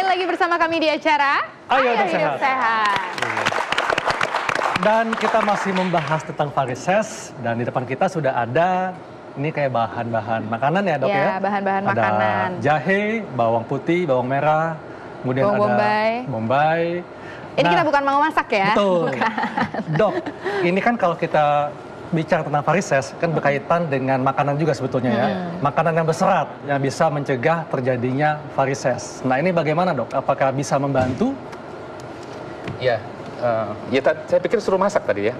Kembali lagi bersama kami di acara Ayo Hidup Sehat. Sehat. Dan kita masih membahas tentang varises, dan di depan kita sudah ada ini kayak bahan-bahan makanan ya dok ya? Ya, bahan-bahan ada makanan. jahe, bawang putih, bawang merah, kemudian Bawang ada bombay. Ini kita bukan mau masak ya? Betul. Bukan. Dok, ini kan kalau kita bicara tentang varises kan berkaitan dengan makanan juga sebetulnya ya. Makanan yang berserat yang bisa mencegah terjadinya varises. Nah ini bagaimana dok? Apakah bisa membantu? Ya, saya pikir suruh masak tadi ya.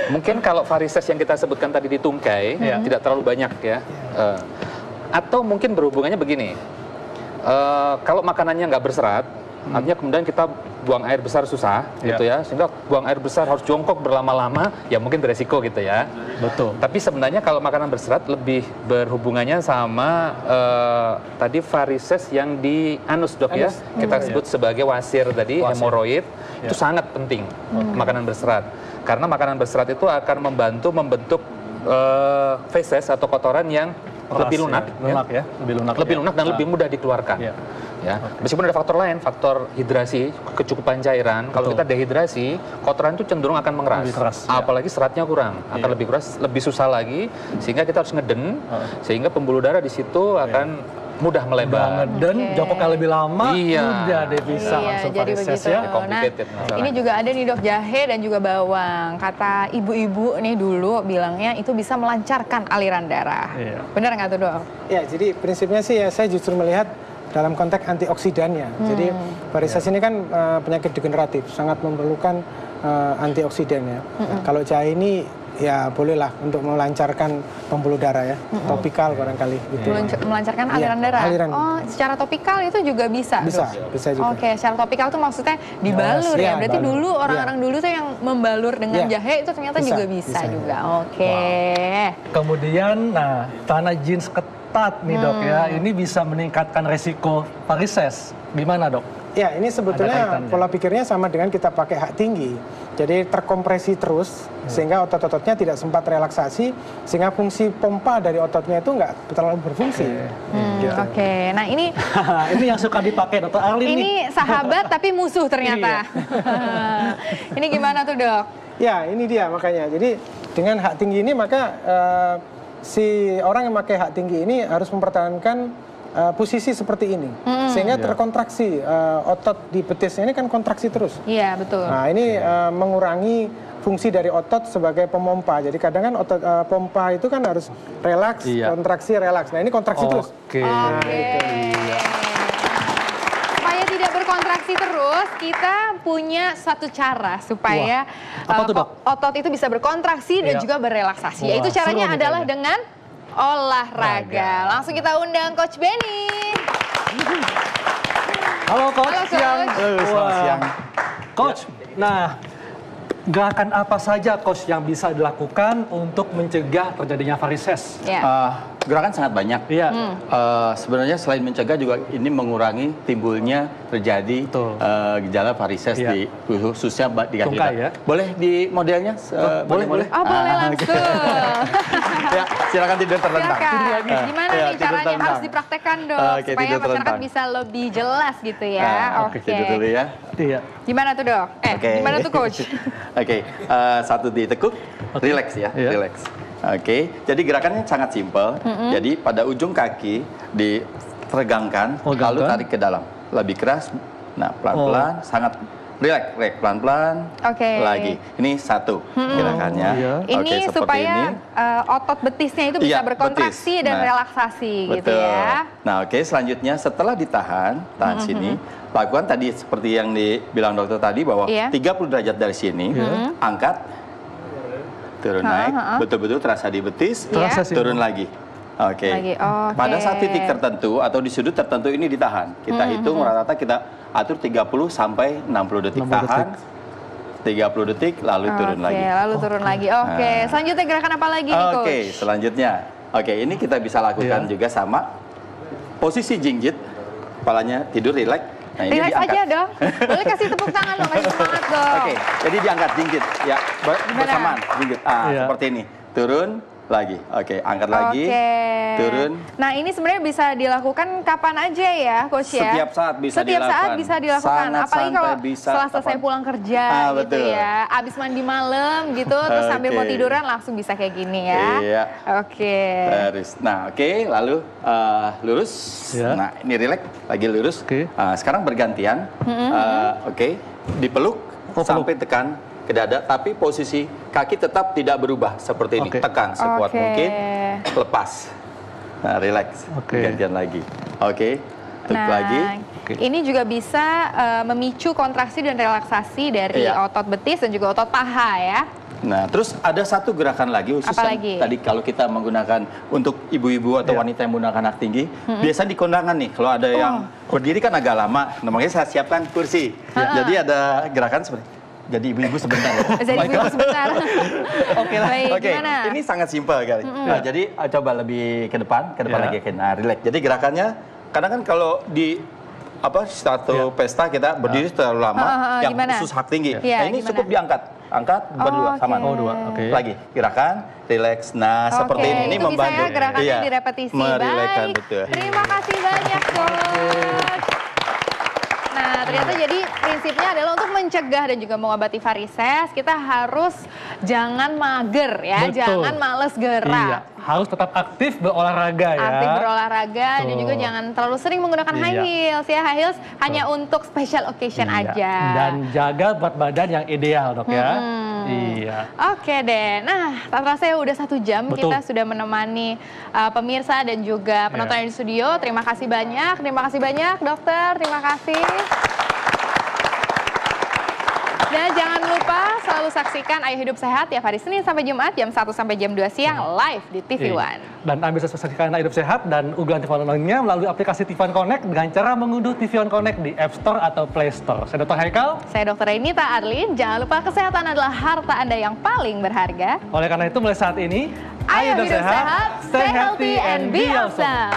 Mungkin kalau varises yang kita sebutkan tadi di tungkai tidak terlalu banyak ya. Atau mungkin berhubungannya begini. Kalau makanannya nggak berserat, artinya kemudian kita buang air besar susah gitu ya, sehingga buang air besar harus jongkok berlama-lama, ya mungkin beresiko gitu ya. Betul. Tapi sebenarnya kalau makanan berserat lebih berhubungannya sama tadi varises yang di anus dok ya, kita sebut sebagai wasir tadi, hemoroid, itu sangat penting makanan berserat. Karena makanan berserat itu akan membantu membentuk feses atau kotoran yang lebih lunak, lebih lunak dan lebih mudah dikeluarkan. Ya, meskipun ada faktor lain, faktor hidrasi, kecukupan cairan. Kalau kita dehidrasi, kotoran itu cenderung akan mengeras. Apalagi seratnya kurang, akan lebih keras, lebih susah lagi, sehingga kita harus ngeden, sehingga pembuluh darah di situ akan mudah melebar. Ngeden, jongkoknya lebih lama, udah deh bisa langsung jadi varises begitu. ya. Nah, ini juga ada nih dok, jahe dan juga bawang. Kata ibu-ibu nih dulu bilangnya itu bisa melancarkan aliran darah. Benar nggak tuh dok? Ya, jadi prinsipnya sih ya saya justru melihat dalam konteks antioksidannya. Jadi varises ini kan penyakit degeneratif, sangat memerlukan antioksidannya. Kalau jahe ini ya bolehlah untuk melancarkan pembuluh darah ya, topikal barangkali itu. Melancarkan aliran darah. Oh, secara topikal itu juga bisa. Bisa juga. Oke, secara topikal tuh maksudnya dibalur ya. Berarti dulu orang-orang dulu tuh yang membalur dengan jahe itu ternyata juga bisa juga. Oke. Kemudian, nah tanah jeans ketat nih dok ya, ini bisa meningkatkan resiko varises. Gimana dok? Ya, ini sebetulnya pola pikirnya sama dengan kita pakai hak tinggi. Jadi terkompresi terus, sehingga otot-ototnya tidak sempat relaksasi, sehingga fungsi pompa dari ototnya itu nggak terlalu berfungsi. Oke, nah ini ini yang suka dipakai dokter Arlin nih. Ini sahabat tapi musuh ternyata. Ini gimana tuh dok? Ya, ini dia makanya. Jadi dengan hak tinggi ini maka si orang yang pakai hak tinggi ini harus mempertahankan posisi seperti ini, sehingga terkontraksi otot di betisnya ini kan kontraksi terus. Iya betul. Nah ini mengurangi fungsi dari otot sebagai pemompa. Jadi kadang kan otot pompa itu kan harus relaks, kontraksi relaks. Nah ini kontraksi terus. Nah, supaya tidak berkontraksi terus, kita punya satu cara supaya otot itu bisa berkontraksi dan juga berrelaksasi. Yaitu caranya adalah dengan olahraga. Langsung kita undang Coach Benny. Halo Coach. Halo, Coach. Selamat siang. Coach, nah gerakan apa saja Coach yang bisa dilakukan untuk mencegah terjadinya varises? Gerakan sangat banyak. Sebenarnya selain mencegah juga ini mengurangi timbulnya terjadi gejala varises di khususnya di kaki kita. Boleh di modelnya? Boleh. Oh boleh langsung. Ya, silakan tidur terlentang. Gimana nih caranya harus dipraktekkan dok supaya masyarakat bisa lebih jelas gitu ya. Oke, tidur dulu ya. Gimana tuh dok? Gimana tuh coach? Satu ditekuk, relax ya, relax. Oke, jadi gerakannya sangat simpel. Jadi pada ujung kaki diteregangkan, lalu tarik ke dalam. Lebih keras, nah pelan-pelan, sangat relax, pelan-pelan. Lagi. Ini satu gerakannya. Ini supaya otot betisnya itu bisa berkontraksi dan relaksasi gitu ya. Nah selanjutnya setelah tahan sini, lakukan tadi seperti yang dibilang dokter tadi bahwa 30 derajat dari sini, angkat, turun naik, betul-betul terasa di betis, turun lagi. Pada saat titik tertentu atau di sudut tertentu ini ditahan. Kita hitung rata-rata kita atur 30 sampai 60 detik tahan. 30 detik lalu turun lagi. Lalu turun lagi. Selanjutnya gerakan apa lagi nih coach? Selanjutnya. Ini kita bisa lakukan juga sama. Posisi jinjit, kepalanya tidur rileks. Nah, relax aja dong. Boleh kasih tepuk tangan dong, kasih semangat dong. Jadi diangkat jinjit ya bersamaan jinjit. Seperti ini. Turun, Lagi, oke, angkat lagi, turun. Nah ini sebenarnya bisa dilakukan kapan aja ya, Coach ya? Setiap saat bisa dilakukan. Setiap saat bisa dilakukan, apalagi kalau setelah selesai pulang kerja gitu betul. ya. Abis mandi malam gitu, terus sambil mau tiduran langsung bisa kayak gini ya. Iya. Oke. Nah lalu lurus. Ya. Nah ini relax, lagi lurus. Sekarang bergantian, dipeluk sampai tekan ke dada, tapi posisi kaki tetap tidak berubah seperti ini. Tekan sekuat mungkin, lepas. Nah, relax. Gantian lagi. Lagi. Ini juga bisa memicu kontraksi dan relaksasi dari otot betis dan juga otot paha ya. Nah, terus ada satu gerakan lagi khusus tadi kalau kita menggunakan untuk ibu-ibu atau wanita yang menggunakan hak tinggi, biasanya di kondangan nih, kalau ada yang berdiri kan agak lama, namanya saya siapkan kursi. Jadi ada gerakan seperti jadi ibu-ibu sebentar. Jadi ibu-ibu sebentar. Oke, ini sangat simpel kali. Nah, jadi coba lebih ke depan lagi. Nah, relax. Jadi gerakannya, kadang kan kalau di satu pesta kita berdiri terlalu lama, yang khusus hak tinggi. Nah, ini cukup diangkat. Angkat berdua sama. Lagi gerakan, relax. Nah, seperti ini itu membantu. Bisa gerakannya direpetisi. Baik. Betul. Terima kasih banyak, Coach. Nah, ternyata jadi prinsipnya adalah untuk mencegah dan juga mengobati varises, kita harus jangan mager ya, jangan males gerak. Harus tetap aktif berolahraga ya. Aktif berolahraga dan juga jangan terlalu sering menggunakan high heels ya. High heels hanya untuk special occasion aja. Dan jaga berat badan yang ideal, Dok ya. Iya. Oke deh. Nah, tak terasa ya udah 1 jam kita sudah menemani pemirsa dan juga penonton di studio. Terima kasih banyak. Terima kasih banyak, Dokter. Terima kasih. Dan jangan lupa selalu saksikan Ayo Hidup Sehat tiap hari Senin sampai Jumat jam 1 sampai jam 2 siang live di TV One. Dan Anda bisa saksikan Ayo Hidup Sehat dan unggulan TV One lainnya melalui aplikasi TV One Connect dengan cara mengunduh TV One Connect di App Store atau Play Store. Saya Dr. Haikal. Saya Dr. Renita Arlin. Jangan lupa kesehatan adalah harta Anda yang paling berharga. Oleh karena itu mulai saat ini, Ayo Hidup Sehat, stay healthy and be awesome.